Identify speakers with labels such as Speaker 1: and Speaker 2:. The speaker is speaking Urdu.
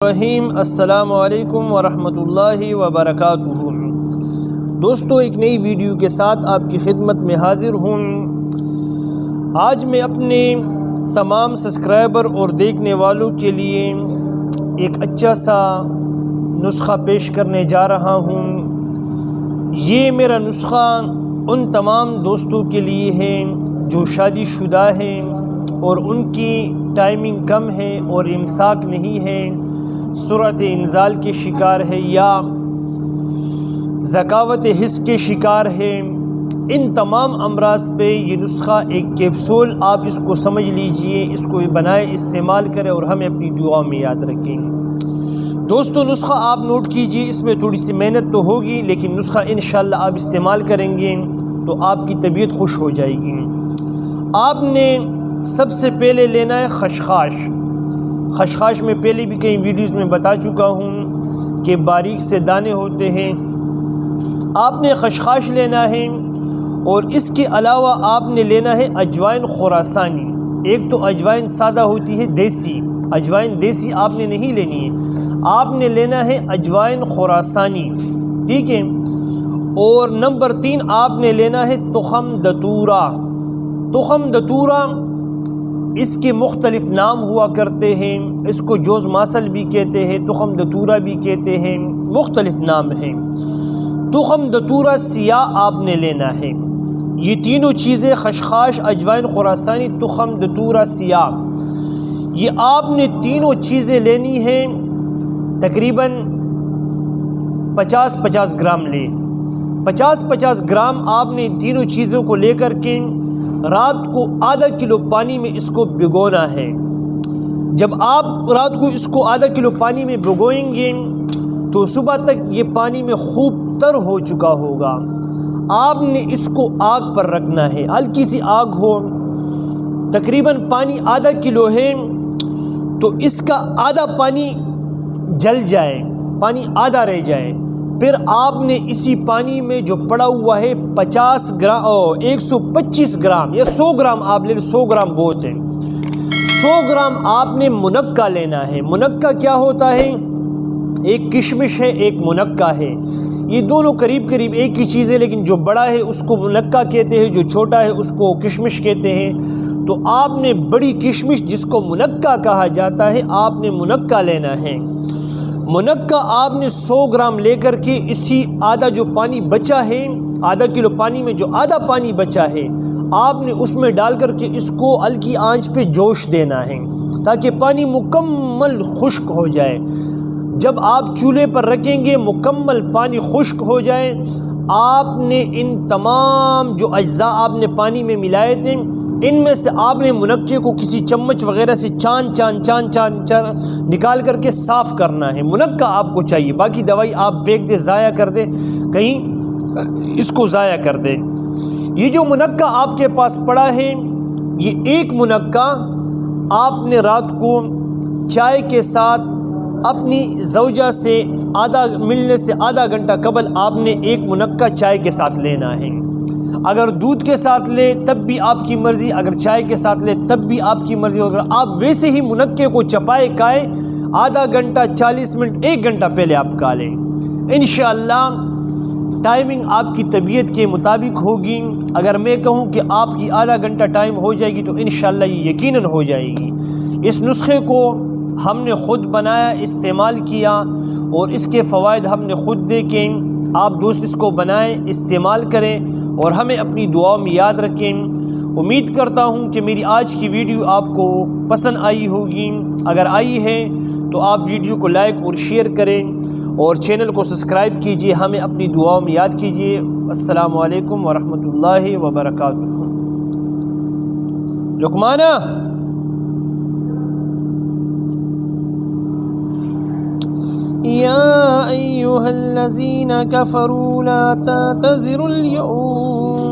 Speaker 1: رحیم السلام علیکم ورحمۃ اللہ وبرکاتہ۔ دوستو، ایک نئی ویڈیو کے ساتھ آپ کی خدمت میں حاضر ہوں۔ آج میں اپنے تمام سبسکرائبر اور دیکھنے والوں کے لیے ایک اچھا سا نسخہ پیش کرنے جا رہا ہوں۔ یہ میرا نسخہ ان تمام دوستوں کے لیے ہے جو شادی شدہ ہیں اور ان کی ٹائمنگ کم ہے اور امساک نہیں ہے، سرعت انزال کے شکار ہے یا ذکاوت حس کے شکار ہے۔ ان تمام امراض پہ یہ نسخہ ایک کیپسول، آپ اس کو سمجھ لیجئے، اس کو بنائے، استعمال کریں اور ہمیں اپنی دعا میں یاد رکھیں۔ دوستو، نسخہ آپ نوٹ کیجئے، اس میں تھوڑی سی محنت تو ہوگی لیکن نسخہ انشاءاللہ آپ استعمال کریں گے تو آپ کی طبیعت خوش ہو جائے گی۔ آپ نے سب سے پہلے لینا ہے خشخاش۔ خشخاش میں پہلے بھی کئی ویڈیوز میں بتا چکا ہوں کہ باریک سے دانے ہوتے ہیں۔ آپ نے خشخاش لینا ہے اور اس کے علاوہ آپ نے لینا ہے اجوائن خراسانی۔ ایک تو اجوائن سادہ ہوتی ہے دیسی، اجوائن دیسی آپ نے نہیں لینی ہے، آپ نے لینا ہے اجوائن خراسانی، ٹھیک ہے۔ اور نمبر 3 آپ نے لینا ہے تخم دتورا۔ تخم دتورا اس کے مختلف نام ہوا کرتے ہیں، اس کو جوز ماسل بھی کہتے ہیں، تخم دتورا بھی کہتے ہیں، مختلف نام ہیں۔ تخم دتورا سیاہ آپ نے لینا ہے۔ یہ تینوں چیزیں خشخاش، اجوائن خراسانی، تخم دتورا سیاہ، یہ آپ نے تینوں چیزیں لینی ہیں۔ تقریباً 50-50 گرام لے، 50-50 گرام آپ نے تینوں چیزوں کو لے کر کے رات کو آدھا کلو پانی میں اس کو بھگونا ہے۔ جب آپ رات کو اس کو آدھا کلو پانی میں بھگوئیں گے تو صبح تک یہ پانی میں خوب تر ہو چکا ہوگا۔ آپ نے اس کو آگ پر رکھنا ہے، ہلکی سی آگ ہو، تقریباً پانی آدھا کلو ہے تو اس کا آدھا پانی جل جائے، پانی آدھا رہ جائے، پھر آپ نے اسی پانی میں جو پڑا ہوا ہے 50 گرام 125 گرام یا 100 گرام آپ لے، 100 گرام بہت ہے، 100 گرام آپ نے منقہ لینا ہے۔ منقہ کیا ہوتا ہے؟ ایک کشمش ہے، ایک منقہ ہے، یہ دونوں قریب قریب ایک ہی چیز ہے، لیکن جو بڑا ہے اس کو منقہ کہتے ہیں، جو چھوٹا ہے اس کو کشمش کہتے ہیں۔ تو آپ نے بڑی کشمش جس کو منقہ کہا جاتا ہے، آپ نے منقہ لینا ہے۔ منقہ آپ نے 100 گرام لے کر کے اسی آدھا جو پانی بچا ہے، آدھا کلو پانی میں جو آدھا پانی بچا ہے، آپ نے اس میں ڈال کر کے اس کو ہلکی آنچ پہ جوش دینا ہے تاکہ پانی مکمل خشک ہو جائے۔ جب آپ چولہے پر رکھیں گے، مکمل پانی خشک ہو جائے، آپ نے ان تمام جو اجزاء آپ نے پانی میں ملائے تھے، ان میں سے آپ نے منقے کو کسی چمچ وغیرہ سے چان نکال کر کے صاف کرنا ہے۔ منقہ آپ کو چاہیے، باقی دوائی آپ پھینک دیں، ضائع کر دیں، کہیں اس کو ضائع کر دیں۔ یہ جو منقہ آپ کے پاس پڑا ہے، یہ ایک منقہ آپ نے رات کو چائے کے ساتھ اپنی زوجہ سے ملنے سے آدھا گھنٹہ قبل آپ نے ایک منقہ چائے کے ساتھ لینا ہے۔ اگر دودھ کے ساتھ لے تب بھی آپ کی مرضی، اگر چائے کے ساتھ لے تب بھی آپ کی مرضی، اگر آپ ویسے ہی منقے کو چپائے کھائیں، آدھا گھنٹہ 40 منٹ 1 گھنٹہ پہلے آپ کھا لیں، انشاءاللہ ٹائمنگ آپ کی طبیعت کے مطابق ہوگی۔ اگر میں کہوں کہ آپ کی آدھا گھنٹہ ٹائم ہو جائے گی تو انشاءاللہ یہ یقیناً ہو جائے گی۔ اس نسخے کو ہم نے خود بنایا، استعمال کیا اور اس کے فوائد ہم نے خود دیکھے۔ آپ دوست اس کو بنائیں، استعمال کریں اور ہمیں اپنی دعاؤں میں یاد رکھیں۔ امید کرتا ہوں کہ میری آج کی ویڈیو آپ کو پسند آئی ہوگی۔ اگر آئی ہے تو آپ ویڈیو کو لائک اور شیئر کریں اور چینل کو سبسکرائب کیجئے، ہمیں اپنی دعاؤں میں یاد کیجئے۔ السلام علیکم ورحمۃ اللہ وبرکاتہ۔ لقمانہ، يا أيها الذين كفروا لا تعتذروا اليوم